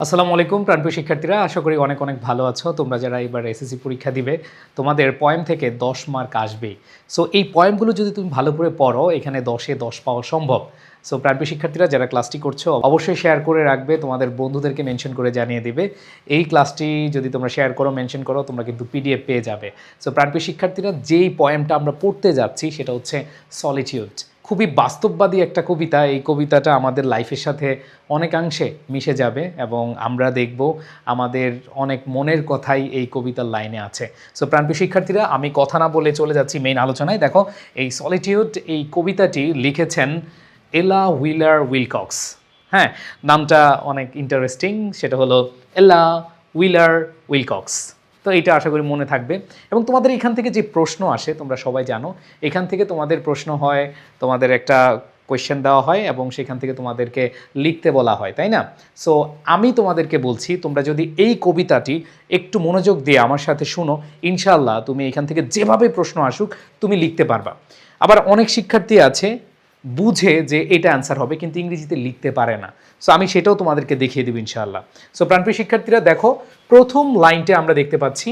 আসসালামু আলাইকুম প্রাণপ্রিয় শিক্ষার্থীরা, আশা করি অনেক অনেক ভালো আছো। তোমরা যারা এবার এসএসসি পরীক্ষা দিবে তোমাদের পয়েম থেকে 10 মার্ক আসবেই। সো এই পয়েমগুলো যদি তুমি ভালো করে পড়ো, এখানে 10-এ 10 পাওয়া সম্ভব। সো প্রাণপ্রিয় শিক্ষার্থীরা যারা ক্লাসটি করছো অবশ্যই শেয়ার করে রাখবে, তোমাদের বন্ধুদেরকে মেনশন করে জানিয়ে দিবে। এই ক্লাসটি যদি তোমরা শেয়ার করো, মেনশন করো, তোমরা কিন্তু পিডিএফ পেয়ে যাবে। সো প্রাণপ্রিয় শিক্ষার্থীরা, যেই পয়েমটা আমরা পড়তে যাচ্ছি সেটা হচ্ছে সলিটিউড। খুবই বাস্তববাদী একটা কবিতা। এই কবিতাটা আমাদের লাইফের সাথে অনেকাংশে মিশে যাবে এবং আমরা দেখব আমাদের অনেক মনের কথাই এই কবিতার লাইনে আছে। সো প্রাণপ্রিয় শিক্ষার্থীরা, আমি কথা না বলে চলে যাচ্ছি মেইন আলোচনায়। দেখো, এই সলিটিউড এই কবিতাটি লিখেছেন এলা হুইলার উইলকক্স। হ্যাঁ, নামটা অনেক ইন্টারেস্টিং, সেটা হলো এলা হুইলার উইলকক্স। তো এইটা আশা করি মনে থাকবে। এবং তোমাদের এখান থেকে যে প্রশ্ন আসে তোমরা সবাই জানো, এখান থেকে তোমাদের প্রশ্ন হয়, তোমাদের একটা কোয়েশ্চেন দেওয়া হয় এবং সেখান থেকে তোমাদেরকে লিখতে বলা হয়, তাই না? সো আমি তোমাদেরকে বলছি, তোমরা যদি এই কবিতাটি একটু মনোযোগ দিয়ে আমার সাথে শুনো, ইনশাআল্লাহ তুমি এখান থেকে যেভাবে প্রশ্ন আসুক তুমি লিখতে পারবা। আবার অনেক শিক্ষার্থী আছে বুঝে যে এটা অ্যান্সার হবে কিন্তু ইংরেজিতে লিখতে পারে না। সো আমি সেটাও তোমাদেরকে দেখিয়ে দেব ইনশাআল্লাহ। সো প্রাণপ্রিয় শিক্ষার্থীরা দেখো, প্রথম লাইনটা আমরা দেখতে পাচ্ছি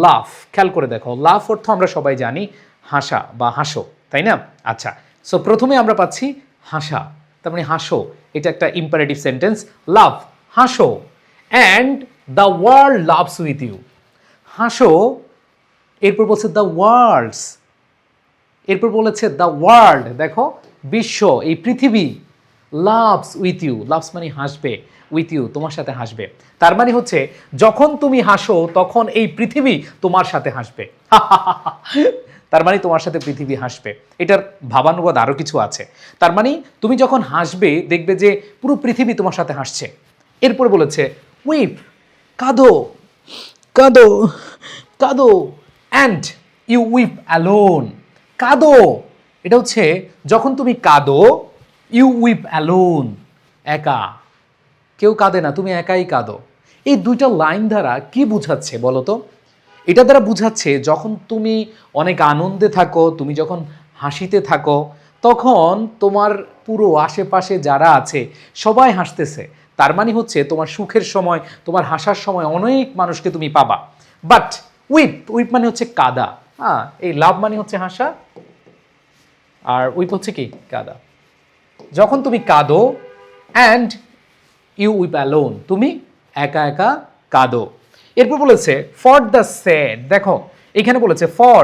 লাফ। খেয়াল করে দেখো, লাফ অর্থ আমরা সবাই জানি হাসা বা হাসো, তাই না? আচ্ছা, সো প্রথমে আমরা পাচ্ছি হাসা, তার মানে হাসো। এটা একটা ইম্পারেটিভ সেন্টেন্স, লাভ, হাসো। And the world laughs with you. হাসো, এরপর বলছে দ্য ওয়ার্ল্ডস, এরপর বলেছে দ্য ওয়ার্ল্ড, দেখো বিশ্ব, এই পৃথিবী, লাভস উইথ ইউ, লাভস মানে হাসবে, উইথ ইউ তোমার সাথে হাসবে। তার মানে হচ্ছে যখন তুমি হাসো তখন এই পৃথিবী তোমার সাথে হাসবে। তার মানে তোমার সাথে পৃথিবী হাসবে। এটার ভাবানুবাদ আরও কিছু আছে। তার মানে তুমি যখন হাসবে দেখবে যে পুরো পৃথিবী তোমার সাথে হাসছে। এরপর বলেছে উইপ, কাঁদো, কাঁদো, কাঁদো। অ্যান্ড ইউ উইপ অ্যালোন, কাঁদো। এটা হচ্ছে যখন তুমি কাঁদো, ইউ উইপ অ্যালোন, একা, কেউ কাঁদে না, তুমি একাই কাঁদো। এই দুইটা লাইন দ্বারা কি বুঝাচ্ছে বলো তো? এটা দ্বারা বুঝাচ্ছে যখন তুমি অনেক আনন্দে থাকো, তুমি যখন হাসিতে থাকো, তখন তোমার পুরো আশেপাশে যারা আছে সবাই হাসতেছে। তার মানে হচ্ছে তোমার সুখের সময়, তোমার হাসার সময় অনেক মানুষকে তুমি পাবা। বাট উইপ, উইপ মানে হচ্ছে কাদা। হ্যাঁ, এই লাভ মানে হচ্ছে হাসা, আর উইপ হচ্ছে কি কাদা। যখন তুমি কাঁদো, অ্যান্ড ইউ উইপ অ্যালোন, তুমি একা একা কাঁদো। এরপর বলেছে ফর দ্য স্যাড, দেখো এখানে বলেছে ফর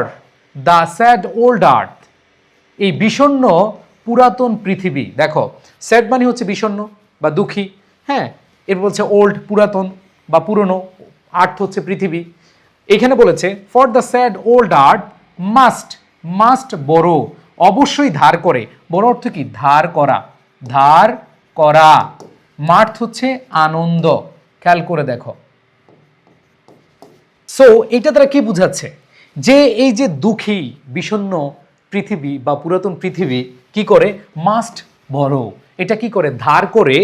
দ্য স্যাড ওল্ড আর্থ, এই বিষণ্ণ পুরাতন পৃথিবী। দেখো স্যাড মানে হচ্ছে বিষণ্ণ বা দুঃখী। হ্যাঁ, এরপর বলছে ওল্ড পুরাতন বা পুরনো, আর্থ হচ্ছে পৃথিবী। এখানে বলেছে for the sad old earth must, must বড়, অবশ্যই ধার করে। বড় অর্থ কি? ধার করা, ধার করা। মার্থ হচ্ছে আনন্দ। খেয়াল করে দেখো। সো এটা দ্বারা কি বুঝাচ্ছে? যে এই যে দুঃখী বিষণ্ণ পৃথিবী বা পুরাতন পৃথিবী কি করে? মাস্ট বড়, এটা কি করে? ধার করে।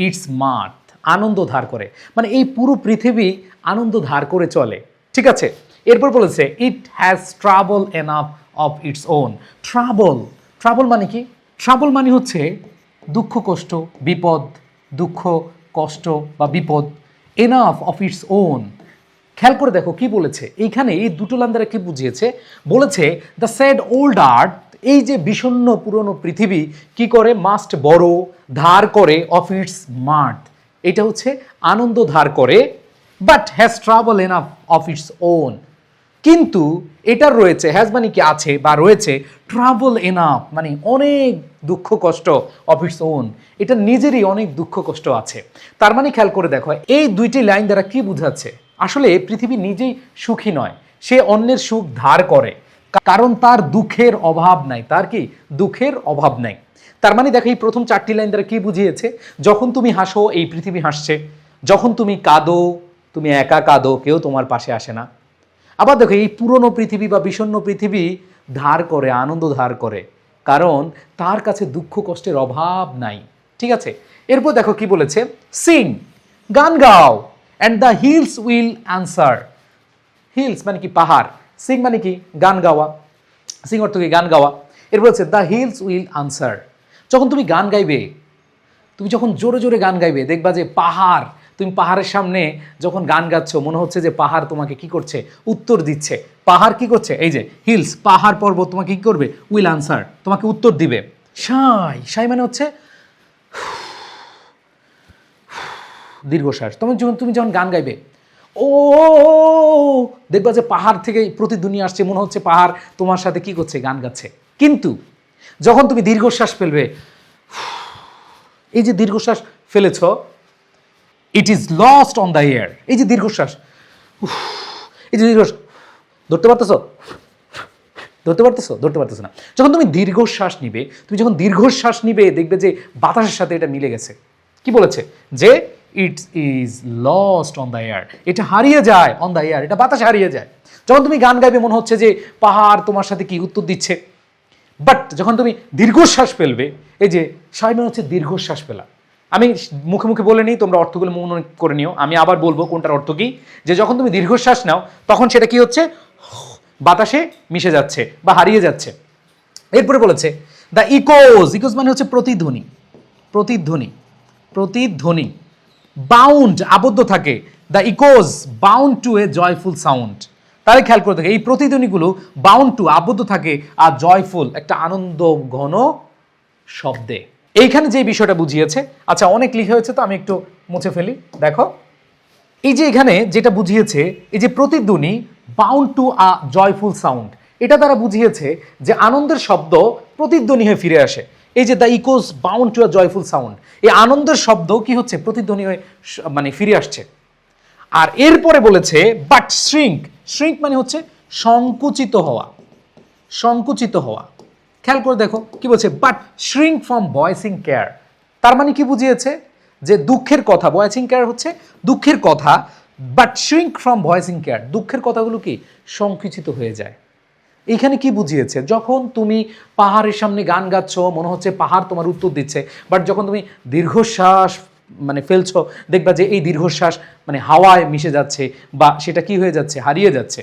ইটস মার্থ, আনন্দ ধার করে, মানে এই পুরো পৃথিবী আনন্দ ধার করে চলে। ঠিক আছে, এরপর বলেছে it has trouble enough of its own. Trouble, trouble মানে কি? ট্রাবল মানে হচ্ছে দুঃখ কষ্ট, বিপদ, দুঃখ কষ্ট বা বিপদ। এনাফ অফ ইটস ওন, খেয়াল করে দেখো কি বলেছে এইখানে। এই দুটো লাইন দ্বারা কি বুঝিয়েছে? বলেছে দ্য স্যাড ওল্ড আর্থ, এই যে বিষণ্ণ পুরনো পৃথিবী কি করে? মাস্ট বড়, ধার করে, অফ ইটস মার্থ, এটা হচ্ছে আনন্দ ধার করে। But has travel enough of its own, কিন্তু এটার রয়েছে, হ্যাজ মানে কি আছে বা রয়েছে, ট্রাভেল এনাফ মানে অনেক দুঃখ কষ্ট, অফ ইটস ওন এটা নিজেরই অনেক দুঃখ কষ্ট আছে। তার মানে খেয়াল করে দেখো এই দুইটি লাইন দ্বারা কি বুঝাচ্ছে? আসলে পৃথিবী নিজেই সুখী নয়, সে অন্যের সুখ ধার করে, কারণ তার দুঃখের অভাব নাই। তার কি? দুঃখের অভাব নাই। তার মানে দেখো এই প্রথম চারটি লাইন দ্বারা কি বুঝিয়েছে? যখন তুমি হাসো এই পৃথিবী হাসছে, যখন তুমি কাঁদো তুমি একা কাঁদো, কেউ তোমার পাশে আসে না। আবার দেখো এই পুরনো পৃথিবী বা বিষণ্ণ পৃথিবী ধার করে, আনন্দ ধার করে, কারণ তার কাছে দুঃখ কষ্টের অভাব নাই। ঠিক আছে, এরপর দেখো কি বলেছে? সিং, গান গাও, and the hills will answer. Hills মানে কি? পাহাড়। সিং মানে কি? গান গাওয়া। সিং অর্থ কি? গান গাওয়া। এরপর হচ্ছে দ্য হিলস উইল আনসার, যখন তুমি গান গাইবে, তুমি যখন জোরে জোরে গান গাইবে দেখবা যে পাহাড় তুমি পাহাড়ের সামনে যখন গান গাচ্ছ মনে হচ্ছে যে পাহাড় তোমাকে কি করছে, উত্তর দিচ্ছে। পাহাড় কি করছে, এই যে হিলস, পাহাড় পর্বত তোমাকে কি করবে, উইল আনসার, তোমাকে উত্তর দিবে। সাই, সাই মানে হচ্ছে দীর্ঘশ্বাস। তুমি যখন গান গাইবে, ও দেখবা যে পাহাড় থেকে প্রতিধ্বনি আসছে, মনে হচ্ছে পাহাড় তোমার সাথে কি করছে, গান গাচ্ছে। কিন্তু যখন তুমি দীর্ঘশ্বাস ফেলবে, এই যে দীর্ঘশ্বাস ফেলেছ, it is lost on the air. এই যে দীর্ঘশ্বাস, এই যে দীর্ঘশ্বাস, ধরতে পারতেছো, ধরতে পারতেছো, ধরতে পারতেছো না। যখন তুমি দীর্ঘশ্বাস নিবে, দেখবে যে বাতাসের সাথে এটা মিলে গেছে। কি বলেছে যে ইট is lost on the air, এটা হারিয়ে যায়, অন দ্য এয়ার, এটা বাতাসে হারিয়ে যায়। যখন তুমি গান গাইবে মনে হচ্ছে যে পাহাড় তোমার সাথে কি উত্তর দিচ্ছে। বাট যখন তুমি দীর্ঘশ্বাস ফেলবে, এই যে সাইমন হচ্ছে দীর্ঘশ্বাস ফেলা। আমি মুখে মুখে বলে নিই, তোমরা অর্থগুলো মনে করে নিও। আমি আবার বলবো কোনটার অর্থ কি। যে যখন তুমি দীর্ঘশ্বাস নাও তখন সেটা কি হচ্ছে, বাতাসে মিশে যাচ্ছে বা হারিয়ে যাচ্ছে। এরপরে বলেছে দ্য ইকোজ, ইকোজ মানে হচ্ছে প্রতিধ্বনি, প্রতিধ্বনি, প্রতিধ্বনি। বাউন্ড, আবদ্ধ থাকে, the Echoes bound to a joyful sound. তাহলে খেয়াল করে থাকে, এই প্রতিধ্বনিগুলো বাউন্ড টু, আবদ্ধ থাকে, আর জয়ফুল, একটা আনন্দ ঘন শব্দে। এইখানে যে বিষয়টা বুঝিয়েছে, আচ্ছা অনেক লিখে হয়েছে তো আমি একটু মুছে ফেলি। দেখো এই যে এখানে যেটা বুঝিয়েছে, এই যে প্রতিধ্বনি bound to a joyful sound, এটা দ্বারা বুঝিয়েছে যে আনন্দের শব্দ প্রতিধ্বনি হয়ে ফিরে আসে। এই যে the Echoes bound to a joyful sound, এই আনন্দের শব্দ কি হচ্ছে, প্রতিধ্বনি হয়ে মানে ফিরে আসছে। আর এরপরে বলেছে বাট শ্রিঙ্ক, শ্রিঙ্ক মানে হচ্ছে সংকুচিত হওয়া, সংকুচিত হওয়া। খেয়াল করে দেখো কি বলছে, but shrink from voicing care. তার মানে কি বুঝিয়েছে যে দুঃখের কথা, ভয়েসিং কেয়ার হচ্ছে দুঃখের কথা, but shrink from voicing care, দুঃখের কথাগুলো কি সংকুচিত হয়ে যায়। এইখানে কি বুঝিয়েছে, যখন তুমি পাহাড়ের সামনে গান গাচ্ছ মনে হচ্ছে পাহাড় তোমার উত্তর দিচ্ছে, বাট যখন তুমি দীর্ঘশ্বাস মানে ফেলছো, দেখবা যে এই দীর্ঘশ্বাস মানে হাওয়ায় মিশে যাচ্ছে বা সেটা কি হয়ে যাচ্ছে, হারিয়ে যাচ্ছে।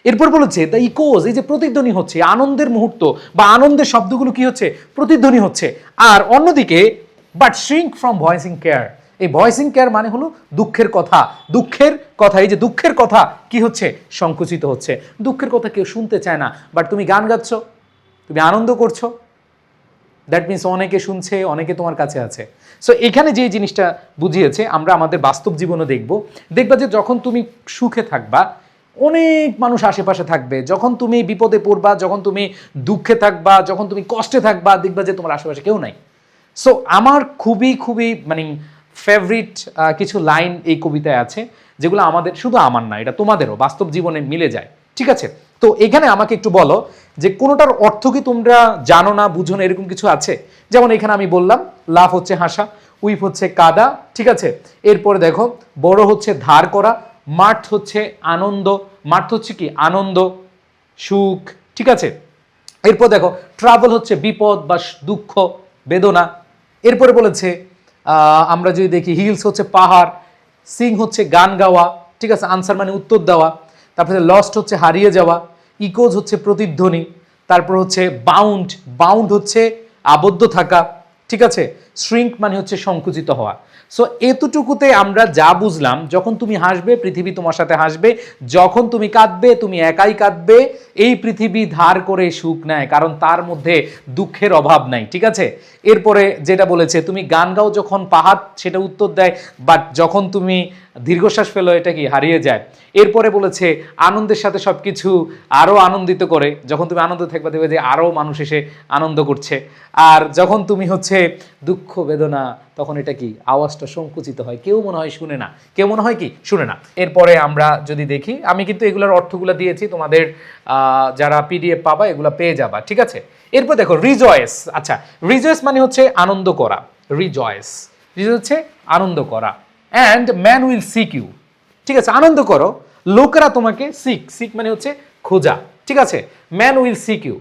এরপর বলেছে দ্য ইকোজ, এই যে প্রতিধ্বনি হচ্ছে, আনন্দের মুহূর্ত বা আনন্দের শব্দগুলো কি হচ্ছে, প্রতিধ্বনি হচ্ছে। আর অন্যদিকে but shrink from voicing care, এই ভয়েসিং কেয়ার মানে হলো দুঃখের কথা, দুঃখের কথা। এই যে দুঃখের কথা কি হচ্ছে, সংকুচিত হচ্ছে। দুঃখের কথা কেউ শুনতে চায় না, বাট তুমি গান গাচ্ছ, তুমি আনন্দ করছো, দ্যাট মিনস অনেকে শুনছে, অনেকে তোমার কাছে আছে। সো এখানে যে জিনিসটা বুঝিয়েছে আমরা আমাদের বাস্তব জীবনে দেখবা যে যখন তুমি সুখে থাকবা অনেক মানুষ আশেপাশে থাকবে, যখন তুমি বিপদে পড়বা, যখন তুমি দুঃখে থাকবা, যখন তুমি কষ্টে থাকবা, দেখবা যে তোমার আশেপাশে কেউ নাই। সো আমার খুবই খুবই মানে ফেভারিট কিছু লাইন এই কবিতায় আছে, যেগুলো আমাদের, শুধু আমার না, এটা তোমাদেরও বাস্তব জীবনে মিলে যায়। ঠিক আছে, তো এখানে আমাকে একটু বলো যে কোনোটার অর্থ কি তোমরা জানো না, বুঝো না, এরকম কিছু আছে? যেমন এখানে আমি বললাম লাভ হচ্ছে হাসা, উইপ হচ্ছে কাদা, ঠিক আছে। এরপরে দেখো বড় হচ্ছে ধার করা, মার্থ হচ্ছে আনন্দ, মার্থ হচ্ছে কি আনন্দ, সুখ, ঠিক আছে। এরপর দেখো ট্রাভেল হচ্ছে বিপদ বা দুঃখ, বেদনা। এরপরে বলেছে আমরা যদি দেখি হিলস হচ্ছে পাহাড়, সিং হচ্ছে গান গাওয়া, ঠিক আছে, আনসার মানে উত্তর দেওয়া। তারপরে লস্ট হচ্ছে হারিয়ে যাওয়া, ইকোজ হচ্ছে প্রতিধ্বনি, তারপর হচ্ছে বাউন্ড, বাউন্ড হচ্ছে আবদ্ধ থাকা, ঠিক আছে। শ্রিঙ্ক মানে হচ্ছে সংকুচিত হওয়া। সো এতটুকুতে আমরা যা বুঝলাম, যখন তুমি হাসবে পৃথিবী তোমার সাথে হাসবে, যখন তুমি কাঁদবে তুমি একাই কাঁদবে। এই পৃথিবী ধার করে সুখ নেয়, কারণ তার মধ্যে দুঃখের অভাব নাই, ঠিক আছে। এরপরে যেটা বলেছে তুমি গান গাও যখন পাহাড় সেটা উত্তর দেয়, বাট যখন তুমি দীর্ঘশ্বাস ফেলো এটা কি হারিয়ে যায়। এরপরে বলেছে আনন্দের সাথে সব কিছু আরও আনন্দিত করে, যখন তুমি আনন্দ থাকবে দেখবে যে আরও মানুষ এসে আনন্দ করছে। আর যখন তুমি হচ্ছে দুঃখ বেদনা, তখন এটা কি আওয়াজটা সংকুচিত হয়, কেউ মনে হয় শুনে না, কেউ মনে হয় কি শুনে না। এরপরে আমরা যদি দেখি, আমি কিন্তু এগুলোর অর্থগুলো দিয়েছি, তোমাদের যারা পিডিএফ পাবা এগুলো পেয়ে যাবা, ঠিক আছে। এরপর দেখো রিজয়েস, আচ্ছা রিজয়েস মানে হচ্ছে আনন্দ করা, রিজয়েস, রিজয়েস হচ্ছে আনন্দ করা। And man will seek you, ঠিক আছে, আনন্দ করো, লোকেরা তোমাকে সিক, সিক মানে হচ্ছে খোঁজা, ঠিক আছে। Man will seek you,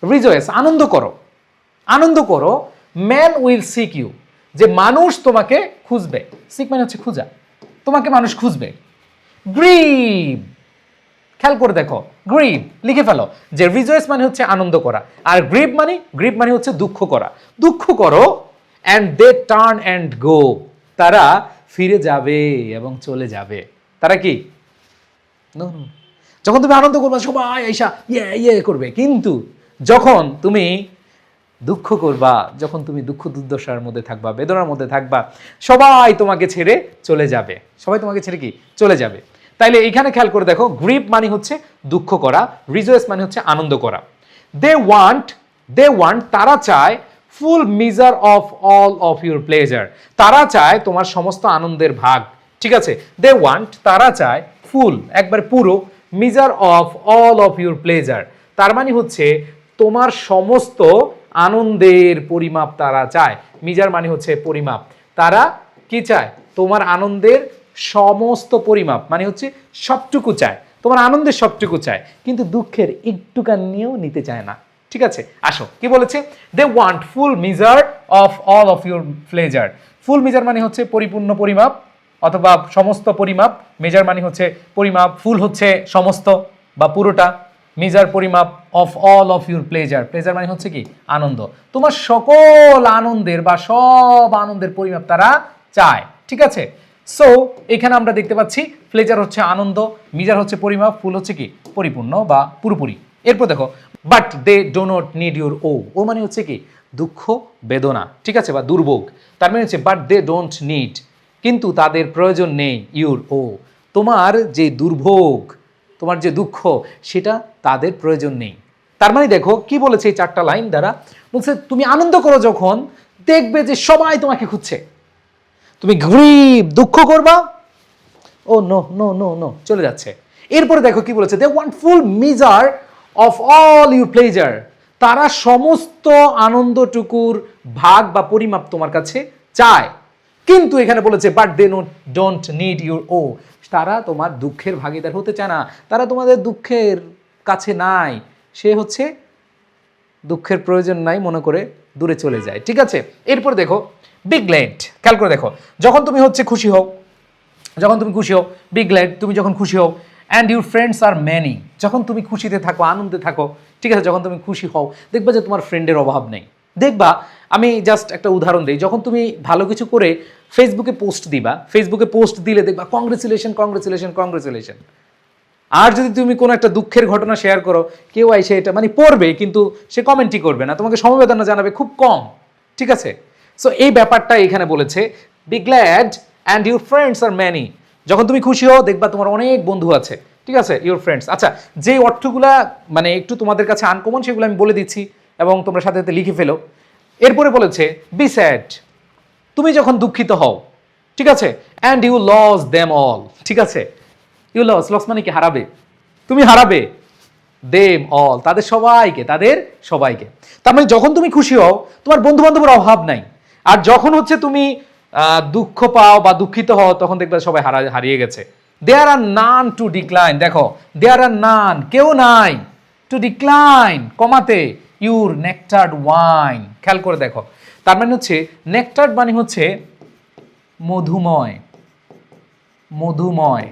rejoice আনন্দ করো, আনন্দ করো, ম্যান উইল সিক ইউ, যে মানুষ তোমাকে খুঁজবে, সিক মানে হচ্ছে খুঁজা, তোমাকে মানুষ খুঁজবে। গ্রিভ, খেয়াল করে দেখো, গ্রিভ লিখে ফেলো যে রিজয়েস মানে হচ্ছে আনন্দ করা, আর গ্রিভ মানে হচ্ছে দুঃখ করা, দুঃখ করো। And they turn and go, তারা ফিরে যাবে এবং চলে যাবে। তারা কি? No, no. যখন তুমি আনন্দ করবা সবাই আইসা ইয়ে করবে, কিন্তু যখন তুমি দুঃখ করবা, যখন তুমি দুঃখ দুর্দশার মধ্যে থাকবা, বেদনার মধ্যে থাকবা, সবাই তোমাকে ছেড়ে চলে যাবে। সবাই তোমাকে ছেড়ে কি চলে যাবে। তাইলে এখানে খেয়াল করে দেখো, গ্রিপ মানে হচ্ছে দুঃখ করা, রিজয়েস মানে হচ্ছে আনন্দ করা। দে ওয়ান্ট তারা চায় full measure of all of your pleasure, তারা চায় তোমার সমস্ত আনন্দের ভাগ। ঠিক আছে, দে ওয়ান্ট তারা চায় ফুল একবার পুরো, measure of all of your pleasure তার মানে হচ্ছে তোমার সমস্ত আনন্দের পরিমাপ তারা চায়। মিজার মানে হচ্ছে পরিমাপ, তারা কি চায়? তোমার আনন্দের সমস্ত পরিমাপ মানে হচ্ছে সবটুকু চায়, তোমার আনন্দের সবটুকু চায়, কিন্তু দুঃখের একটুখানিও নিতে চায় না। ঠিক আছে, আসো কি বলেছে, they want full measure of all of your pleasure. Full measure মানে হচ্ছে পরিপূর্ণ পরিমাপ অথবা সমস্ত পরিমাপ, মেজার মানে হচ্ছে পরিমাপ, ফুল হচ্ছে সমস্ত বা পুরোটা, মেজার পরিমাপ, of all of your pleasure, pleasure মানে হচ্ছে কি আনন্দ, তোমার সকল আনন্দের বা সব আনন্দের পরিমাপ তারা চায়। ঠিক আছে, সো এখানে আমরা দেখতে পাচ্ছি প্লেজার হচ্ছে আনন্দ, মিজার হচ্ছে পরিমাপ, ফুল হচ্ছে কি পরিপূর্ণ বা পুরোপুরি। এরপর দেখো, but they do not need your ও মানে হচ্ছে কি দুঃখ বেদনা, ঠিক আছে, বা দুর্ভোগ। তার মানে হচ্ছে বাট দে ডোন্ট নিড, কিন্তু তাদের প্রয়োজন নেই, ইউর তোমার যে দুর্ভোগ, তোমার যে দুঃখ, সেটা তাদের প্রয়োজন নেই। তার মানে দেখো কি বলেছে এই 4টা লাইন দ্বারা, বলছে তুমি আনন্দ করো যখন, দেখবে যে সবাই তোমাকে খুঁজছে। তুমি দুঃখ করবা, oh no no no no, চলে যাচ্ছে। এরপরে দেখো কি বলেছে, they want full measure of all your pleasure, তারা সমস্ত আনন্দটুকুর ভাগ বা পরিমাপ তোমার কাছে চায়। কিন্তু এখানে বলেছে but they don't need your তারা তোমার দুঃখের ভাগিদার হতে চায় না, তারা তোমাদের দুঃখের কাছে নাই, সে হচ্ছে দুঃখের প্রয়োজন নাই মনে করে দূরে চলে যায়। ঠিক আছে, এরপর দেখো বি গ্ল্যাড, খেয়াল করে দেখো, যখন তুমি হচ্ছে খুশি হও, যখন তুমি খুশি হও, বি গ্ল্যাড, তুমি যখন খুশি হও, and your friends are many, যখন তুমি খুশিতে থাকো, আনন্দে থাকো, ঠিক আছে, যখন তুমি খুশি হও, দেখবা যে তোমার ফ্রেন্ডের অভাব নেই। দেখবা, আমি জাস্ট একটা উদাহরণ দিই, যখন তুমি ভালো কিছু করে ফেসবুকে পোস্ট দিবা, ফেসবুকে পোস্ট দিলে দেখবা কংগ্রেচুলেশন কংগ্রেচুলেশন কংগ্রেচুলেশন। আর যদি তুমি কোনো একটা দুঃখের ঘটনা শেয়ার করো, কেউ আইসে এটা মানে পড়বে, কিন্তু সে কমেন্টই করবে না, তোমাকে সমবেদনা জানাবে খুব কম। ঠিক আছে, সো এই ব্যাপারটা এখানে বলেছে, be glad and your friends are many, যখন তুমি খুশি হও দেখবা তোমার অনেক বন্ধু আছে। ঠিক আছে, ইউর ফ্রেন্ডস। আচ্ছা, যে অর্থগুলা মানে একটু তোমাদের কাছে আনকমন, সেগুলো আমি বলে দিচ্ছি এবং তোমরা সাথে সাথে লিখে ফেলো। এরপরে বলেছে বি স্যাড, তুমি যখন দুঃখিত হও, ঠিক আছে, and you lose them all, ঠিক আছে, ইউ লস মানে কি হারাবে, তুমি হারাবে, দেম অল তাদের সবাইকে, তাদের সবাইকে। তার মানে যখন তুমি খুশি হও তোমার বন্ধু বান্ধবের অভাব নাই, আর যখন হচ্ছে তুমি দুঃখ পাও বা দুঃখিত হও, তখন দেখবে সবাই হারিয়ে গেছে। দেয়ার আর নান টু ডিক্লাইন, দেখো দেয়ার আর নান, কেউ নাই, টু ডিক্লাইন কমাতে, ইউর নেকটার্ড ওয়াইন, খেয়াল করে দেখো, তার মানে হচ্ছে নেকটার্ড মানে হচ্ছে মধুময়, মধুময়,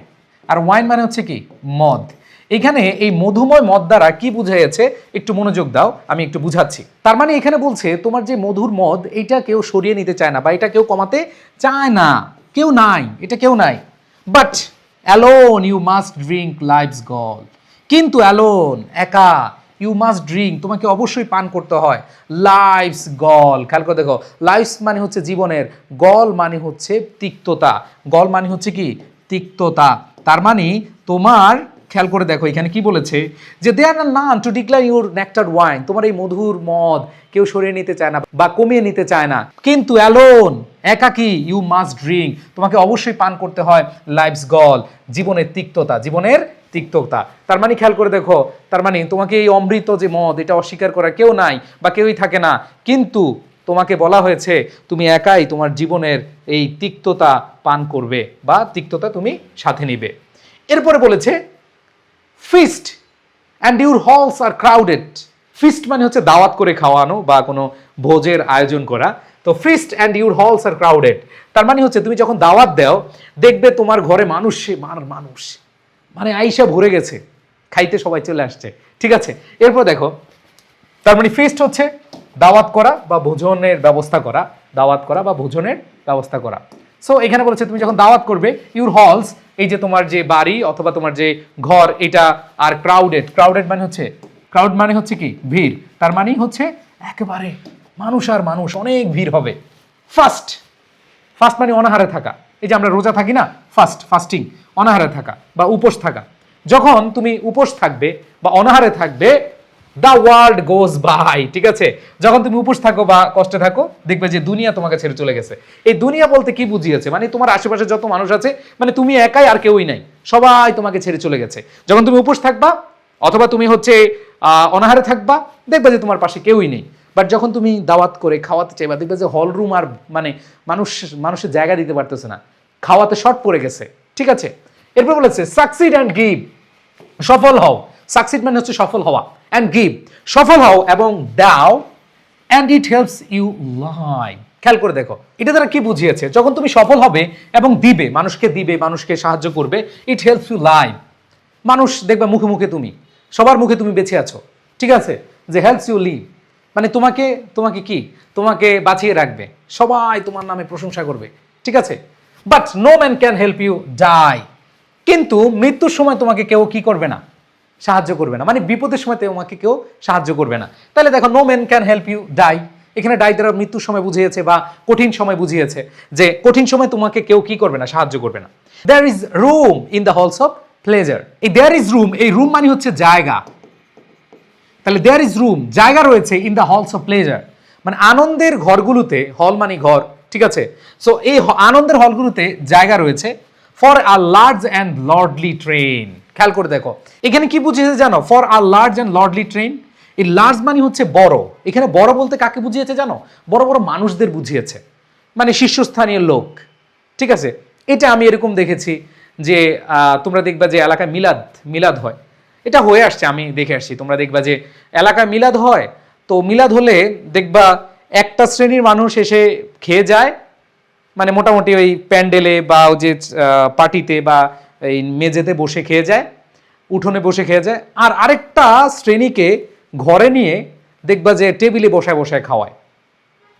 আর ওয়াইন মানে হচ্ছে কি মদ। এখানে এই মধুময় মদ দ্বারা কি বুঝাইছে একটু মনোযোগ দাও, আমি একটু বুঝাচ্ছি। তার মানে এখানে বলছে তোমার যে মধুর মদ, এটা কেউ সরিয়ে নিতে চায় না বা এটা কেউ কমাতে চায় না, কেউ নাই, এটা কেউ নাই। But alone you must drink life's gall, কিন্তু অ্যালোন একা, ইউ মাস্ট ড্রিঙ্ক তোমাকে অবশ্যই পান করতে হয়, লাইফস গল, খেয়াল করে দেখো, লাইফস মানে হচ্ছে জীবনের, গল মানে হচ্ছে তিক্ততা, গল মানে হচ্ছে কি তিক্ততা। তার মানে তোমার খেয়াল করে দেখো এখানে কি বলেছে, যে they are none to decline your nectar wine, তোমার এই মধুর মদ কেউ সরিয়ে নিতে চায় না বা কমিয়ে নিতে চায় না, কিন্তু অ্যালোন একাকী, ইউ মাস্ট ড্রিঙ্ক তোমাকে অবশ্যই পান করতে হয়, লাইফস গল জীবনের তিক্ততা, জীবনের তিক্ততা। তার মানে খেয়াল করে দেখো, তার মানে তোমাকে এই অমৃত যে মদ, এটা অস্বীকার করার কেউ নাই বা কেউই থাকে না, কিন্তু তোমাকে বলা হয়েছে তুমি একাই তোমার জীবনের এই তিক্ততা পান করবে বা তিক্ততা তুমি সাথে নিবে। এরপরে বলেছে feast and your halls are crowded, feast মানে হচ্ছে দাওয়াত করে খাওয়ানো বা কোনো ভোজের আয়োজন করা, তো feast and your halls are crowded, তার মানে হচ্ছে তুমি যখন দাওয়াত দাও, দেখবে তোমার ঘরে মানুষ মানুষ মানে আইসা ভরে গেছে, খাইতে সবাই চলে আসছে। ঠিক আছে, এরপর দেখো, তার মানে ফিস্ট হচ্ছে দাওয়াত করা বা ভোজনের ব্যবস্থা করা, দাওয়াত করা বা ভোজনের ব্যবস্থা করা। সো এখানে বলেছে তুমি যখন দাওয়াত করবে, ইউর হলস, এই যে তোমার যে বাড়ি অথবা তোমার যে ঘর, এটা আর ক্রাউডেড, ক্রাউডেড মানে হচ্ছে, ক্রাউড মানে হচ্ছে কি ভিড়, তার মানেই হচ্ছে একেবারে মানুষ আর মানুষ, অনেক ভিড় হবে। ফাস্ট, ফাস্ট মানে অনাহারে থাকা, এই যে আমরা রোজা থাকি না, ফাস্ট, ফাস্টিং, অনাহারে থাকা বা উপোস থাকা। যখন তুমি উপোস থাকবে বা অনাহারে থাকবে, দ্য ওয়ার্ল্ড গোজ বাই, ঠিক আছে, যখন তুমি উপোস থাকো বা কষ্টে থাকো, দেখবে যে দুনিয়া তোমাকে ছেড়ে চলে গেছে। এই দুনিয়া বলতে কি বুঝিয়েছে, মানে তোমার আশেপাশে যত মানুষ আছে, মানে তুমি একাই আর কেউই নাই, সবাই তোমাকে ছেড়ে চলে গেছে। যখন তুমি উপোস থাকবা অথবা তুমি হচ্ছে অনাহারে থাকবা, দেখবে যে তোমার পাশে কেউই নেই। বাট যখন তুমি দাওয়াত করে খাওয়াতে চাইবা, দেখবে যে হল রুম আর মানে মানুষের জায়গা দিতে পারতেছে না, খাওয়াতে শর্ট পড়ে গেছে, ঠিক আছে। এরপর বলেছে সাকসিড অ্যান্ড গিভ, সফল হও, সাকসিড মানে হচ্ছে সফল হওয়া, অ্যান্ড গিভ, সফল হও এবং দাও, and it helps you live. খেয়াল করে দেখো এটা দ্বারা কি বুঝিয়েছে, যখন তুমি সফল হবে এবং দিবে, মানুষকে দিবে, মানুষকে সাহায্য করবে, ইট হেল্পস ইউ লাইভ, মানুষ দেখবে মুখে মুখে তুমি, সবার মুখে তুমি বেঁচে আছো, ঠিক আছে, যে হেল্পস ইউ লিভ, মানে তোমাকে তোমাকে কি তোমাকে বাঁচিয়ে রাখবে, সবাই তোমার নামে প্রশংসা করবে, ঠিক আছে। But no man can help you die, কিন্তু মৃত্যুর সময় তোমাকে কেউ কি করবে না, সাহায্য করবে না, মানে বিপদের সময় তোমাকে কেউ সাহায্য করবে না। তাহলে দেখো no man can help you die, এখানে ডাই দ্বারা মৃত্যুর সময় বুঝিয়েছে বা কঠিন সময় বুঝিয়েছে, যে কঠিন সময় তোমাকে কেউ কি করবে না, সাহায্য করবে না। There is room in the halls of pleasure, এই দেয়ার ইজ রুম, এই রুম মানে হচ্ছে জায়গা, তাহলে দেয়ার ইজ রুম, জায়গা রয়েছে, in the halls of pleasure মানে আনন্দের ঘরগুলোতে, হল মানে ঘর, ঠিক আছে। সো এই আনন্দের হলগুলোতে জায়গা রয়েছে, for a large and lordly train. খেয়াল করে দেখো এখানে কি বুঝিয়েছে জানো, for a large and lordly train, এই লার্জ মানে হচ্ছে বড়, এখানে বড় বলতে কাকে বুঝিয়েছে জানো, বড় বড় মানুষদের বুঝিয়েছে, মানে শীর্ষস্থানীয় লোক, ঠিক আছে। এটা আমি এরকম দেখেছি যে তোমরা দেখবা যে এলাকায় মিলাদ মিলাদ হয়, এটা হয়ে আসছে, আমি দেখে আসছি, তোমরা দেখবা যে এলাকায় মিলাদ হয়, তো মিলাদ হলে দেখবা একটা শ্রেণীর মানুষ এসে খেয়ে যায়, মানে মোটামুটি ওই প্যান্ডেলে বা ওই যে পার্টিতে বা এই মেঝেতে বসে খেয়ে যায়, উঠোনে বসে খেয়ে যায়, আর আরেকটা শ্রেণীকে ঘরে নিয়ে দেখবা যে টেবিলে বসায় বসায় খাওয়ায়।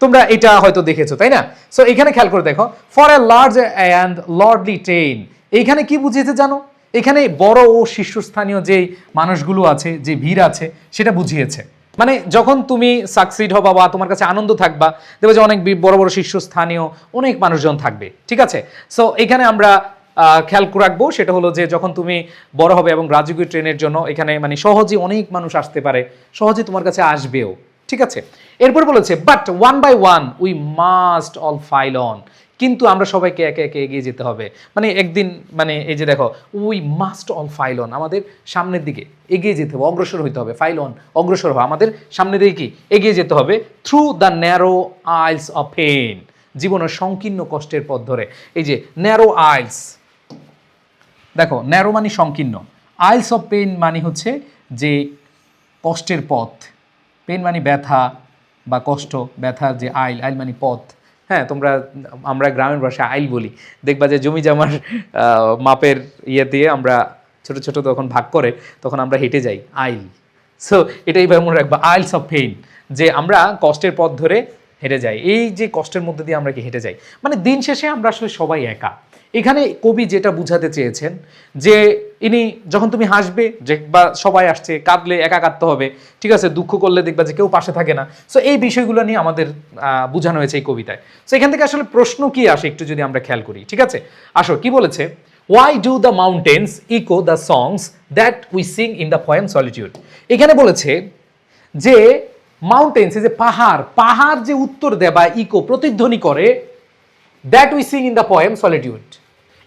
তোমরা এটা হয়তো দেখেছো, তাই না? সো এখানে খেয়াল করে দেখো, for a large and lordly train, এইখানে কি বুঝিয়েছে জানো, এখানে বড় ও শীর্ষস্থানীয় যে মানুষগুলো আছে, যে ভিড় আছে, সেটা বুঝিয়েছে। মানে যখন তুমি সাকসিড হবা বা তোমার কাছে আনন্দ থাকবা, দেখবে যে অনেক বড় বড় শীর্ষস্থানীয় অনেক মানুষজন থাকবে, ঠিক আছে। সো এখানে আমরা খেয়াল রাখবো, সেটা হলো যে যখন তুমি বড় হবে এবং রাজকীয় ট্রেনের জন্য এখানে মানে সহজে অনেক মানুষ আসতে পারে, সহজে তোমার কাছে আসবেও, ঠিক আছে। এরপর বলেছে but one by one we must all file on, কিন্তু আমরা সবাইকে একে একে এগিয়ে যেতে হবে, মানে একদিন মানে এই যে দেখো we must all file on, আমাদের সামনের দিকে এগিয়ে যেতে হবে, অগ্রসর হইতে হবে, ফাইল অন অগ্রসর হওয়া, আমাদের সামনের দিকে কি এগিয়ে যেতে হবে, through the narrow aisles of pain, জীবনের সংকীর্ণ কষ্টের পথ ধরে। এই যে ন্যারো আইলস, দেখো ন্যারো মানে সংকীর্ণ, আইলস অফ পেইন মানে হচ্ছে যে কষ্টের পথ, পেইন মানে ব্যথা বা কষ্ট, ব্যথার যে আইল, আইল মানে পথ, হ্যাঁ আমরা গ্রামের ভাষায় আইল বলি, দেখবা যে জমি জামার মাপের ইয়ে দিয়ে আমরা ছোট ছোট তখন ভাগ করে তখন আমরা হেঁটে যাই, আইল। সো এটা এইভাবে মনে রাখবা, আইলস অফ পেইন, যে আমরা কষ্টের পথ ধরে হেঁটে যাই, এই যে কষ্টের মধ্যে দিয়ে আমরা কি হেঁটে যাই, মানে দিন শেষে আমরা আসলে সবাই একা। এখানে কবি যেটা বুঝাতে চেয়েছেন যে ইনি যখন তুমি হাসবে দেখবা সবাই আসছে, কাঁদলে একা কাঁদতে হবে, ঠিক আছে, দুঃখ করলে দেখবা যে কেউ পাশে থাকে না। সো এই বিষয়গুলো নিয়ে আমাদের বোঝানো হয়েছে এই কবিতায়। সো এখান থেকে আসলে প্রশ্ন কি আসে একটু যদি আমরা খেয়াল করি, ঠিক আছে। আসো কি বলেছে, why do the mountains echo the songs that we sing in the poem solitude. এখানে বলেছে যে মাউন্টেন্স, যে পাহাড়, পাহাড় যে উত্তর দেয় বা ইকো প্রতিধ্বনি করে, that we sing in the poem solitude,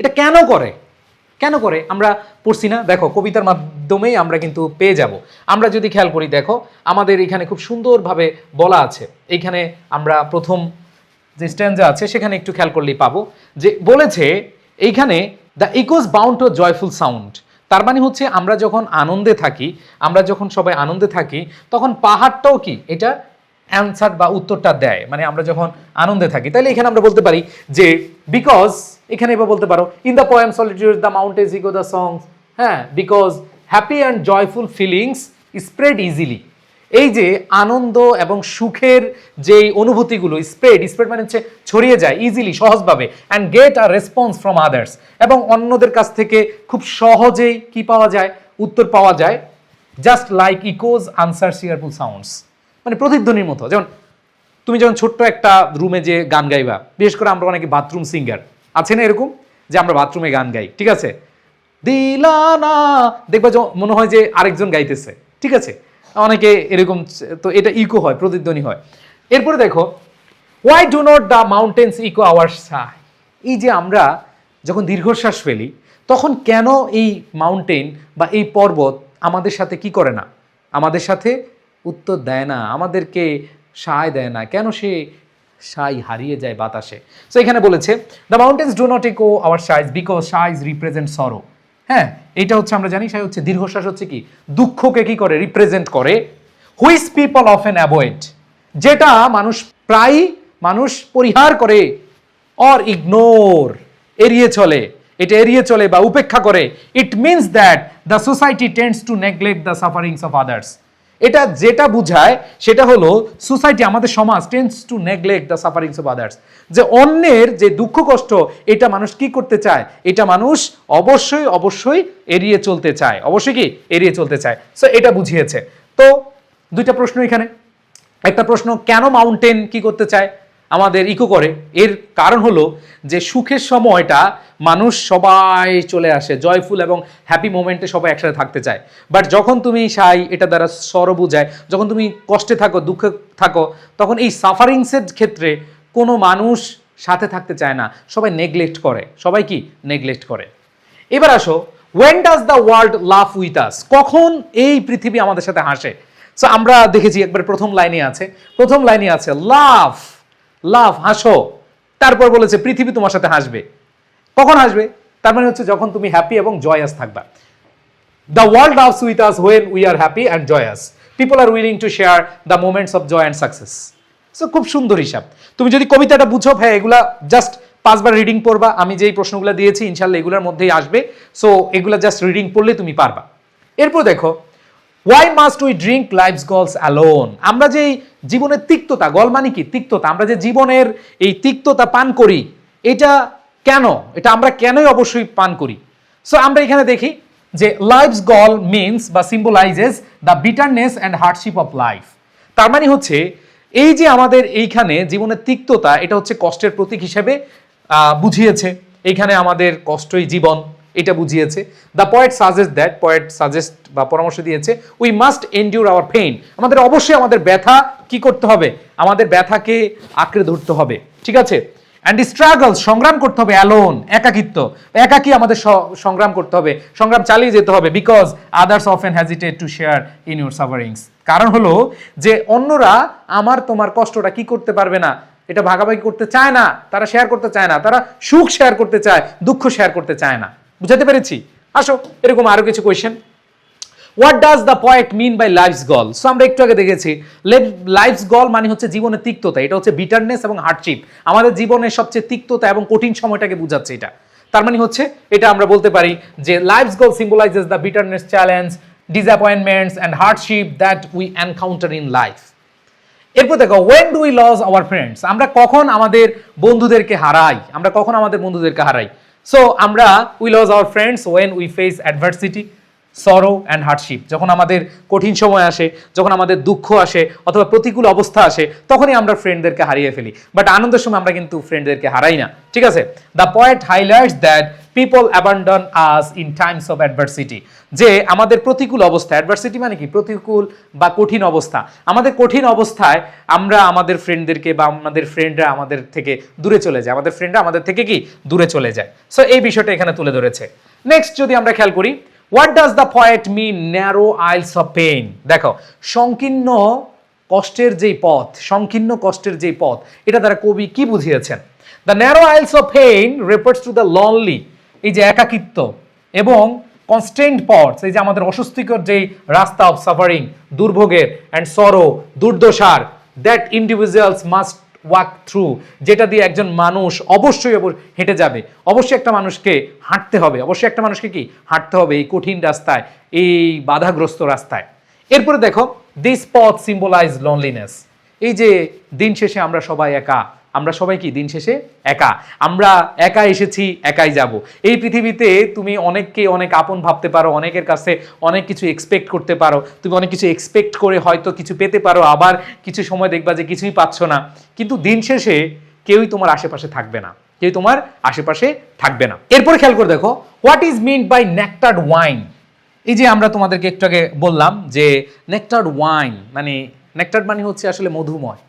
এটা কেন করে, কেন করে আমরা পড়ছি না, দেখো কবিতার মাধ্যমেই আমরা কিন্তু পেয়ে যাব। আমরা যদি খেয়াল করি, দেখো আমাদের এখানে খুব সুন্দরভাবে বলা আছে, এইখানে আমরা প্রথম যে স্ট্যান্জা আছে সেখানে একটু খেয়াল করলেই পাবো যে বলেছে এইখানে the Echoes bound to joyful sound, তার মানে হচ্ছে আমরা যখন আনন্দে থাকি, আমরা যখন সবাই আনন্দে থাকি, তখন পাহাড়টাও কি এটা অ্যান্সার বা উত্তরটা দেয়, মানে আমরা যখন আনন্দে থাকি। তাহলে এখানে আমরা বলতে পারি যে বিকজ, এখানে এবার বলতে পারো in the poem Solitude the mountains echo the songs, হ্যাঁ, because happy and joyful feelings spread easily, এই যে আনন্দ এবং সুখের যে অনুভূতিগুলো স্প্রেড মানে হচ্ছে ছড়িয়ে যায় ইজিলি, সহজভাবে, and get a response from others, এবং অন্যদের কাছ থেকে খুব সহজেই কি পাওয়া যায়, উত্তর পাওয়া যায়, just like Echoes answer cheerful sounds, মানে প্রতিধ্বনির মতো। যেমন তুমি যখন ছোট্ট একটা রুমে যে গান গাইবা, বিশেষ করে আমরা অনেকে বাথরুম সিঙ্গার আছে না এরকম, যে আমরা বাথরুমে গান গাই, ঠিক আছে, দিলানা, দেখবা যে মনে হয় যে আরেকজন গাইতেছে, ঠিক আছে, অনেকে এরকম, তো এটা ইকো হয়, প্রতিধ্বনি হয়। এরপরে দেখো, why do not the mountains echo our sigh, এই যে আমরা যখন দীর্ঘশ্বাস ফেলি তখন কেন এই মাউন্টেন বা এই পর্বত আমাদের সাথে কি করে না, আমাদের সাথে উত্তর দেয় না, আমাদেরকে সায় দেয় না, কেন সে সাই হারিয়ে যায় বাতাসে। সো এখানে বলেছে the mountains do not echo our sighs because sighs represent sorrow. হ্যাঁ, এটা হচ্ছে আমরা জানি, সাই হচ্ছে দীর্ঘশ্বাস হচ্ছে কি, দুঃখকে কি করে, রিপ্রেজেন্ট করে, হুইচ পিপল অফেন অ্যাভয়েড, যেটা মানুষ পরিহার করে, অর ইগনোর, এড়িয়ে চলে, এটা এড়িয়ে চলে বা উপেক্ষা করে। It means that the society tends to neglect the sufferings of others, এটা যেটা বুঝায় সেটা হলো সোসাইটি, আমাদের সমাজ, tends to neglect the sufferings of others, যে অন্যের যে দুঃখ কষ্ট এটা মানুষ কি করতে চায়, এটা মানুষ অবশ্যই এড়িয়ে চলতে চায়, অবশ্যই কি এড়িয়ে চলতে চায়। সো এটা বুঝিয়েছে। তো দুইটা প্রশ্ন এখানে, একটা প্রশ্ন কেন মাউন্টেন কি করতে চায়, আমাদের ইকো করে, এর কারণ হলো যে সুখের সময়টা মানুষ সবাই চলে আসে, জয়ফুল এবং হ্যাপি মোমেন্টে সবাই একসাথে থাকতে চায়। বাট যখন তুমি সাই, এটা দ্বারা সরো বুঝায়, যখন তুমি কষ্টে থাকো, দুঃখে থাকো, তখন এই সাফারিংসের ক্ষেত্রে কোনো মানুষ সাথে থাকতে চায় না, সবাই নেগলেক্ট করে, সবাই কি নেগলেক্ট করে। এবার আসো, when does the world laugh with us, কখন এই পৃথিবী আমাদের সাথে হাসে। সো আমরা দেখেছি একবার প্রথম লাইনে আছে লাভ, লাভ, হাসো, তারপর বলেছে পৃথিবী তোমার সাথে হাসবে। কখন হাসবে, তার মানে হচ্ছে যখন তুমি হ্যাপি এবং জয়াস থাকবা। The world laughs with us when we are happy and joyous, people are willing to share the moments of joy and success. So খুব সুন্দর হিসাব। তুমি যদি কবিতাটা বুঝো, হ্যাঁ এগুলা জাস্ট 5 বার রিডিং পড়বা, আমি যেই প্রশ্নগুলো দিয়েছি ইনশাল্লাহ এগুলোর মধ্যেই আসবে। সো এগুলা জাস্ট রিডিং পড়লে তুমি পারবা। এরপর দেখো, why must we drink life's galls alone, আমরা যে জীবনের তিক্ততা, গল মানে কি তিক্ততা, আমরা যে জীবনের এই তিক্ততা পান করি, এটা কেন, এটা আমরা কেনই অবশ্যই পান করি। সো আমরা এখানে দেখি যে লাইফস গল মিনস বা symbolises the bitterness and hardship of life, তার মানে হচ্ছে এই যে আমাদের এইখানে জীবনের তিক্ততা, এটা হচ্ছে কষ্টের প্রতীক হিসেবে বুঝিয়েছে, এইখানে আমাদের কষ্টই জীবন, এটা বুঝিয়েছে। দ্য পয়েট সাজেস্ট বা পরামর্শ দিয়েছে, উই মাস্ট এন্ডিউর আওয়ার পেইন, আমাদের অবশ্যই আমাদের ব্যথা কি করতে হবে, আমাদের ব্যথাকে আঁকড়ে ধরতে হবে, ঠিক আছে। অ্যান্ড স্ট্রাগল, সংগ্রাম করতে হবে, অ্যালোন, একাকী আমাদের সংগ্রাম করতে হবে, সংগ্রাম চালিয়ে যেতে হবে, because others often hesitate to share in your sufferings, কারণ হলো যে অন্যরা তোমার কষ্টটা কি করতে পারবে না, এটা ভাগাভাগি করতে চায় না, তারা শেয়ার করতে চায় না, তারা সুখ শেয়ার করতে চায়, দুঃখ শেয়ার করতে চায় না। বুঝাতে পেরেছি? আসো এরকম আরো কিছু question. What does the poet mean by life's gall? So আমরা একটু আগে দেখেছি লাইফস গল মানে হচ্ছে জীবনের তিক্ততা, এটা হচ্ছে বিটারনেস এবং হার্ডশিপ, আমাদের জীবনের সবচেয়ে তিক্ততা এবং কঠিন সময়টাকে বোঝাচ্ছে এটা। তার মানে হচ্ছে এটা আমরা বলতে পারি যে life's gall symbolises the bitterness, challenge, disappointments and hardship that we encounter in life. এরপর দেখো, when do we lose our friends, আমরা কখন আমাদের বন্ধুদেরকে হারাই, সো আমরা we lose our friends when we face adversity, sorrow and hardship, যখন আমাদের কঠিন সময় আসে, যখন আমাদের দুঃখ আসে অথবা প্রতিকূল অবস্থা আসে, তখনই আমরা ফ্রেন্ডদেরকে হারিয়ে ফেলি। বাট আনন্দের সময় আমরা কিন্তু ফ্রেন্ডদেরকে হারাই না, ঠিক আছে। The poet highlights that people abandon us in Times of adversity, যে আমাদের প্রতিকূল অবস্থা, অ্যাডভার্সিটি মানে কি প্রতিকূল বা কঠিন অবস্থা, আমাদের কঠিন অবস্থায় আমরা আমাদের ফ্রেন্ডদেরকে বা আমাদের ফ্রেন্ডরা আমাদের থেকে দূরে চলে যায়, আমাদের ফ্রেন্ডরা আমাদের থেকে কি দূরে চলে যায়। সো এই বিষয়টা এখানে তুলে ধরেছে। নেক্সট যদি আমরা খেয়াল করি, what does the poet mean narrow aisles of pain? দেখো, সংকীর্ণ কষ্টের যেই পথ, এটা দ্বারা কবি কি বুঝিয়েছেন? The narrow aisles of pain refers to the lonely, এই যে একাকিত্ব, এবং কনস্ট্রেন্ট পথস, এই যে আমাদের অস্বস্তিকর যেই রাস্তা অফ সাফারিং, দুর্ভোগের, অ্যান্ড সরো, দুর্দশার, that individuals must walk through, যেটা দিয়ে একজন মানুষ অবশ্যই হেঁটে যাবে, অবশ্যই একটা মানুষকে হাঁটতে হবে, এই কঠিন রাস্তায়, এই বাধাগ্রস্ত রাস্তায়। এরপরে দেখো, দিস পথ সিম্বলাইজ লনলিনেস। এই যে দিন শেষে আমরা সবাই একা, আমরা সবাই কি দিন শেষে একা, আমরা একা এসেছি একাই যাব। এই পৃথিবীতে তুমি অনেককে অনেক আপন ভাবতে পারো, অনেকের কাছে অনেক কিছু এক্সপেক্ট করতে পারো, তুমি অনেক কিছু এক্সপেক্ট করে হয়তো কিছু পেতে পারো, আবার কিছু সময় দেখবা যে কিছুই পাচ্ছ না, কিন্তু দিন শেষে কেউই তোমার আশেপাশে থাকবে না, কেউ তোমার আশেপাশে থাকবে না। এরপরে খেয়াল করে দেখো, what is meant by nectared wine. এই যে আমরা তোমাদেরকে একটু আগে বললাম যে নেক্টার্ড ওয়াইন মানে, নেক্টার্ড মানে হচ্ছে আসলে মধুময়,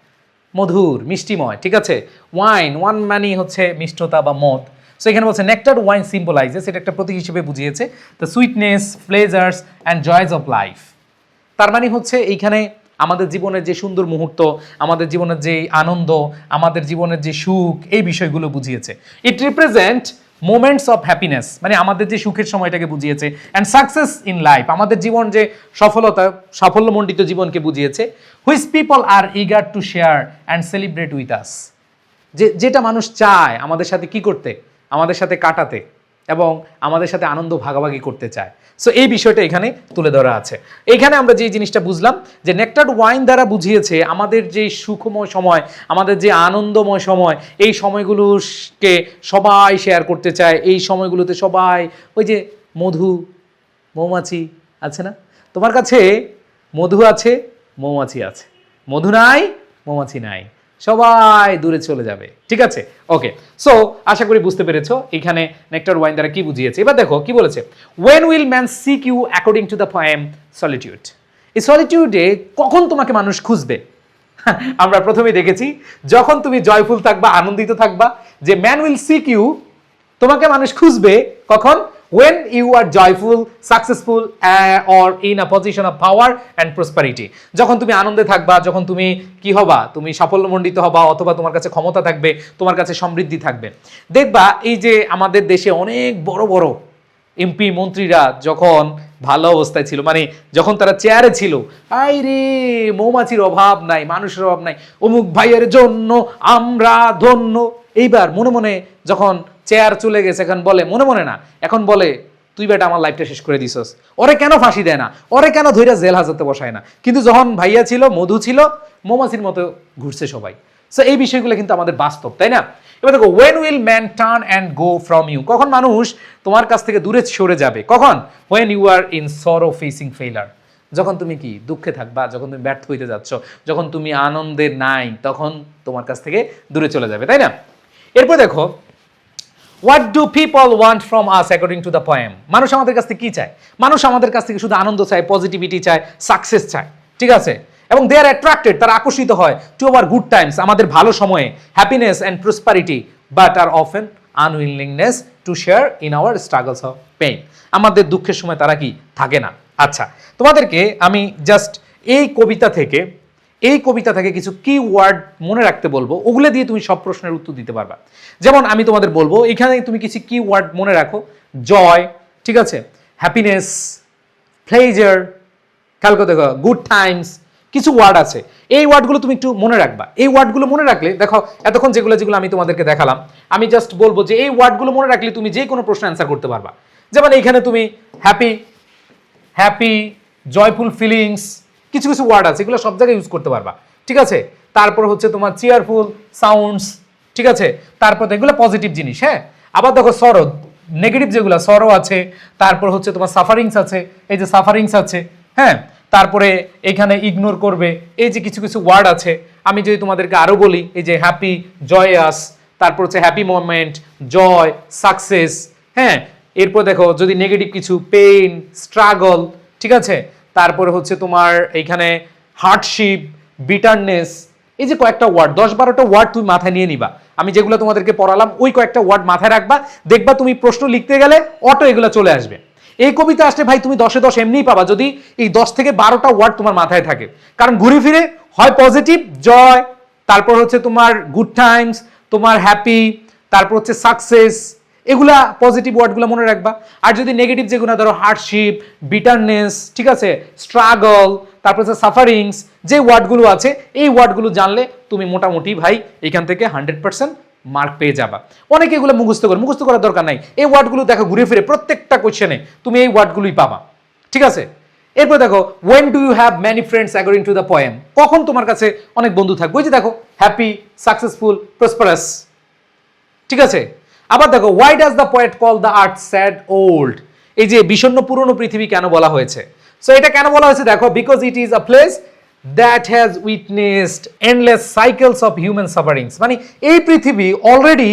মধুর, মিষ্টিময়, ঠিক আছে। ওয়াইন মানে হচ্ছে মিষ্টতা বা মদ। সো এখানে বলছে নেক্টার্ড ওয়াইন সিম্বলাইজেস, এটা একটা প্রতীক হিসেবে বুঝিয়েছে the sweetness, pleasures and joys of life. তার মানে হচ্ছে এইখানে আমাদের জীবনের যে সুন্দর মুহূর্ত, আমাদের জীবনের যে আনন্দ, আমাদের জীবনের যে সুখ, এই বিষয়গুলো বুঝিয়েছে। ইট রিপ্রেজেন্ট মোমেন্টস অফ হ্যাপিনেস, মানে আমাদের যে সুখের সময়টাকে বুঝিয়েছে, অ্যান্ড সাকসেস ইন লাইফ, আমাদের জীবন যে সফলতা, সাফল্যমণ্ডিত জীবনকে বুঝিয়েছে। Which people R eager to share and celebrate with us, যেটা মানুষ চায় আমাদের সাথে কি করতে, আমাদের সাথে কাটাতে এবং আমাদের সাথে আনন্দ ভাগাভাগি করতে চায়। সো এই বিষয়টা এখানে তুলে ধরা আছে। এইখানে আমরা যে জিনিসটা বুঝলাম যে নেক্টার্ড ওয়াইন দ্বারা বুঝিয়েছে আমাদের যে সুখময় সময়, আমাদের যে আনন্দময় সময়, এই সময়গুলোকে সবাই শেয়ার করতে চায়। এই সময়গুলোতে সবাই ওই যে মধু, মৌমাছি আছে না, তোমার কাছে মধু আছে, মৌমাছি আছে, মধু নাই, মৌমাছি নাই, সবাই দূরে চলে যাবে, ঠিক আছে। ওকে, সো আশা করি বুঝতে পেরেছো এখানে নেক্টার ওয়াইন দ্বারা কি বুঝিয়েছে। এবার দেখো কি বলেছে, when will man seek you according to the poem solitude. এই সলিটিউডে কখন তোমাকে মানুষ খুঁজবে? আমরা প্রথমেই দেখেছি যখন তুমি জয়ফুল থাকবা, আনন্দিত থাকবা, যে ম্যান উইল সিক ইউ, তোমাকে মানুষ খুঁজবে কখন? when you are joyful, successful or in a position of power and prosperity, যখন তুমি আনন্দে থাকবা, যখন তুমি কি হবা, তুমি সাফল্যমণ্ডিত হবা, অথবা তোমার কাছে ক্ষমতা থাকবে, তোমার কাছে সমৃদ্ধি থাকবে। দেখবা এই যে আমাদের দেশে অনেক বড় বড় এমপি মন্ত্রীরা যখন ভালো অবস্থায় ছিল, মানে যখন তারা চেয়ারে ছিল, আই রে মৌমাছির অভাব নাই, মানুষের অভাব নাই, অমুক ভাইয়ের জন্য আমরা ধন্য। এইবার মনে মনে যখন চেয়ার চলে গেছে, এখন বলে মনে মনে না, এখন বলে তুই বেটা আমার লাইফটা শেষ করে দিছস, ওরে কেন ফাঁসি দেয় না, ওরে কেন ধইরা জেল হাজতে বসায় না। কিন্তু যখন ভাইয়া ছিল, মধু ছিল, মৌমাছির মতো ঘুরছে সবাই। সো এই বিষয়গুলো কিন্তু আমাদের বাস্তব, তাই না? এবার দেখো, when will man turn and go from you, কখন মানুষ তোমার কাছ থেকে দূরে সরে যাবে? কখন? When you are in sorrow facing failure, যখন তুমি কি দুঃখে থাকবা, যখন তুমি ব্যর্থ হইতে যাচ্ছ, যখন তুমি আনন্দে নাই, তখন তোমার কাছ থেকে দূরে চলে যাবে, তাই না? এরপর দেখো, what do people want from us according to the poem. মানুষ আমাদের কাছ থেকে কি চায়? মানুষ আমাদের কাছ থেকে শুধু আনন্দ চায়, পজিটিভিটি চায়, সাকসেস চায়, ঠিক আছে। এবং দে আর অ্যাট্রাক্টেড, তারা আকর্ষিত হয় টু আওয়ার গুড টাইমস, আমাদের ভালো সময়ে, happiness and prosperity, but are often unwillingness to share in our struggles of pain. আমাদের দুঃখের সময় তারা কি থাকে না। আচ্ছা, তোমাদেরকে আমি জাস্ট এই কবিতা থেকে কিছু কি ওয়ার্ড মনে রাখতে বলবো, ওগুলো দিয়ে তুমি সব প্রশ্নের উত্তর দিতে পারবা। যেমন আমি তোমাদের বলবো এখানে তুমি কিছু কি ওয়ার্ড মনে রাখো, জয়, ঠিক আছে, হ্যাপিনেস, প্লেজার, খেয়াল করে দেখো, গুড টাইমস, কিছু ওয়ার্ড আছে, এই ওয়ার্ডগুলো তুমি একটু মনে রাখবা। এই ওয়ার্ডগুলো মনে রাখলে দেখো এতক্ষণ যেগুলো আমি তোমাদেরকে দেখালাম, আমি জাস্ট বলবো যে এই ওয়ার্ডগুলো মনে রাখলে তুমি যে কোনো প্রশ্ন অ্যান্সার করতে পারবা। যেমন এইখানে তুমি হ্যাপি, জয়ফুল ফিলিংস, কিছু কিছু ওয়ার্ড আছে, এগুলো সব জায়গায় ইউজ করতে পারবা, ঠিক আছে। তারপর হচ্ছে তোমার চিয়ারফুল সাউন্ডস, ঠিক আছে। তারপর এগুলো পজিটিভ জিনিস, হ্যাঁ। আবার দেখো সরো, নেগেটিভ যেগুলো, সরো আছে, তারপর হচ্ছে তোমার সাফারিংস আছে, এই যে সাফারিংস আছে, হ্যাঁ। তারপরে এখানে ইগনোর করবে, এই যে কিছু কিছু ওয়ার্ড আছে। আমি যদি তোমাদেরকে আরো বলি, এই যে হ্যাপি, জয়াস, তারপর হচ্ছে হ্যাপি মোমেন্ট, জয়, সাকসেস, হ্যাঁ। এরপর দেখো যদি নেগেটিভ কিছু, পেইন, স্ট্রাগল, ঠিক আছে। তারপরে হচ্ছে তোমার এইখানে হার্ডশিপ, বিটারনেস, এই যে কয়েকটা ওয়ার্ড, 10-12টা ওয়ার্ড তুমি মাথায় নিয়ে নিবা। আমি যেগুলো তোমাদেরকে পড়ালাম ওই কয়েকটা ওয়ার্ড মাথায় রাখবা, দেখবা তুমি প্রশ্ন লিখতে গেলে অটো এগুলো চলে আসবে। এই কবিতা আসলে ভাই তুমি 10-এ 10 এমনিই পাবা, যদি এই 10 থেকে 12টা ওয়ার্ড তোমার মাথায় থাকে। কারণ ঘুরে ফিরে হয় পজিটিভ, জয়, তারপর হচ্ছে তোমার গুড টাইমস, তোমার হ্যাপি, তারপর হচ্ছে সাকসেস, এগুলা পজিটিভ ওয়ার্ডগুলো মনে রাখবা। আর যদি নেগেটিভ যেগুলো, ধরো হার্ডশিপ, বিটারনেস, ঠিক আছে, স্ট্রাগল, তারপর হচ্ছে সাফারিংস, যে ওয়ার্ডগুলো আছে এই ওয়ার্ডগুলো জানলে তুমি মোটামুটি ভাই এখান থেকে 100% মার্ক পেয়ে যাবা। অনেকে এগুলো মুখস্থ করার দরকার নাই। এই ওয়ার্ডগুলো দেখো ঘুরে ফিরে প্রত্যেকটা কোশ্চেনে তুমি এই ওয়ার্ডগুলোই পাবা, ঠিক আছে। এরপর দেখো when do you have many friends according to the poem, কখন তোমার কাছে অনেক বন্ধু থাকবে, ওই যে দেখো হ্যাপি, সাকসেসফুল, প্রসপারাস, ঠিক আছে। আবার দেখো why does the poet call the earth sad old, এই যে বিষণ্ণ পুরনো পৃথিবী কেন বলা হয়েছে, সো এটা কেন বলা হয়েছে দেখো because it is a place that has witnessed endless cycles of human sufferings, মানে এই পৃথিবী অলরেডি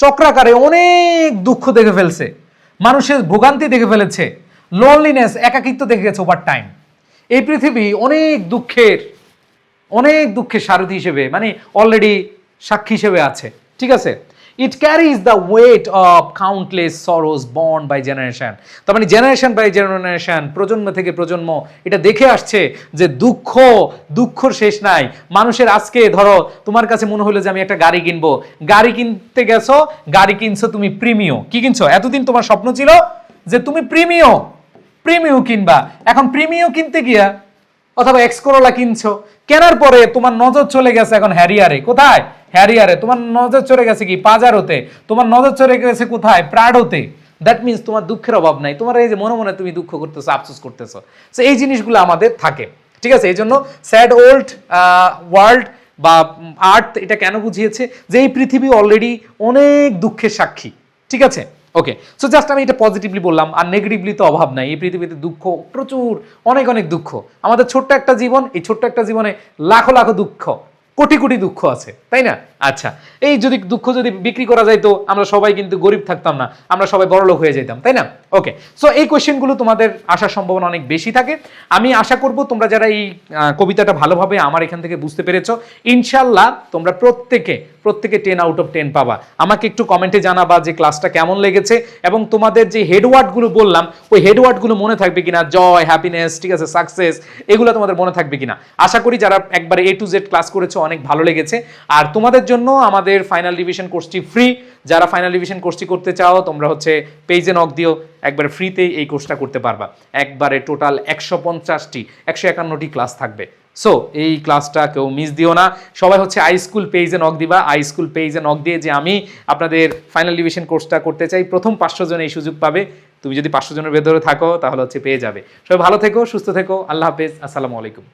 চক্রাকারে অনেক দুঃখ দেখে ফেলছে, মানুষের ভোগান্তি দেখে ফেলেছে, লোনলিনেস, একাকিত্ব দেখে গেছে ওভার টাইম। এই পৃথিবী অনেক দুঃখের সারথি হিসেবে মানে অলরেডি সাক্ষী হিসেবে আছে, ঠিক আছে। It carries the weight of countless sorrows borne by generation, তার মানে জেনারেশন বাই জেনারেশন, প্রজন্ম থেকে প্রজন্ম এটা দেখে আসছে যে দুঃখর শেষ নাই। মানুষের আজকে ধরো তোমার কাছে মনে হলো যে আমি একটা গাড়ি কিনবো, গাড়ি কিনতে গেছো, গাড়ি কিনছো তুমি প্রিমিও, কি কিনছো, এতদিন তোমার স্বপ্ন ছিল যে তুমি প্রিমিও কিনবা, এখন প্রিমিও কিনতে গিয়া অথবা এক্স করোলা কিনছো, কেনার পরে তোমার নজর চলে গেছে এখন হ্যারিয়ারে, কোথায় হ্যারিয়ারে, তোমার নজর চলে গেছে কি পাজারোতে, তোমার নজর চলে গেছে কোথায় প্রাডোতে, দ্যাট মিনস তোমার দুঃখের অভাব নাই, তোমার এই যে মনে মনে তুমি দুঃখ করতেছো, আফসোস করতেছো, সো এই জিনিসগুলো আমাদের থাকে, ঠিক আছে। এই জন্য স্যাড ওল্ড ওয়ার্ল্ড বা আর্থ এটা কেন বুঝিয়েছে যে এই পৃথিবী অলরেডি অনেক দুঃখের সাক্ষী, ঠিক আছে। ওকে, সো জাস্ট আমি এটা পজিটিভলি বললাম, আর নেগেটিভলি তো অভাব নাই, এই পৃথিবীতে দুঃখ প্রচুর, অনেক দুঃখ, আমাদের ছোট্ট একটা জীবন, এই ছোট্ট একটা জীবনে লাখো দুঃখ, কোটি দুঃখ আছে, তাই না। আচ্ছা, এই যদি দুঃখ যদি বিক্রি করা যাইতো আমরা সবাই কিন্তু গরিব থাকতাম না, আমরা সবাই বড়লোক হয়ে যেতাম, তাই না। ওকে, সো এই কোয়েশ্চেনগুলো তোমাদের আসার সম্ভাবনা অনেক বেশি থাকে। আমি আশা করব তোমরা যারা এই কবিতাটা ভালোভাবে আমার এখান থেকে বুঝতে পেরেছো, ইনশাল্লাহ তোমরা প্রত্যেকে 10 আউট অফ 10 পাবা। আমাকে একটু কমেন্টে জানাবা যে ক্লাসটা কেমন লেগেছে এবং তোমাদের যে হেডওয়ার্ডগুলো বললাম ওই হেডওয়ার্ডগুলো মনে থাকবে কিনা, জয়, হ্যাপিনেস, ঠিক আছে, সাকসেস, এগুলো তোমাদের মনে থাকবে কিনা। আশা করি যারা একবারে A to Z ক্লাস করেছো অনেক ভালো লেগেছে। আর তোমাদের জন্য আমাদের ফাইনাল রিভিশন কোর্সটি ফ্রি, যারা ফাইনাল রিভিশন কোর্সটি করতে চাও তোমরা হচ্ছে পেজে নক দিও, একবারে ফ্রিতেই এই কোর্সটা করতে পারবা। একবারে টোটাল 151টি ক্লাস থাকবে, সো এই ক্লাসটা কেউ মিস দিও না। সবাই হচ্ছে iSchool পেজে নক দিবা, iSchool পেজে নক দিয়ে যে আমি আপনাদের ফাইনাল রিভিশন কোর্সটা করতে চাই, প্রথম 500 জন এই সুযোগ পাবে। তুমি যদি 500 জনের ভেতরে থাকো তাহলে হচ্ছে পেয়ে যাবে। সবাই ভালো থেকো, সুস্থ থেকো, আল্লাহ হাফেজ, আসসালামু আলাইকুম।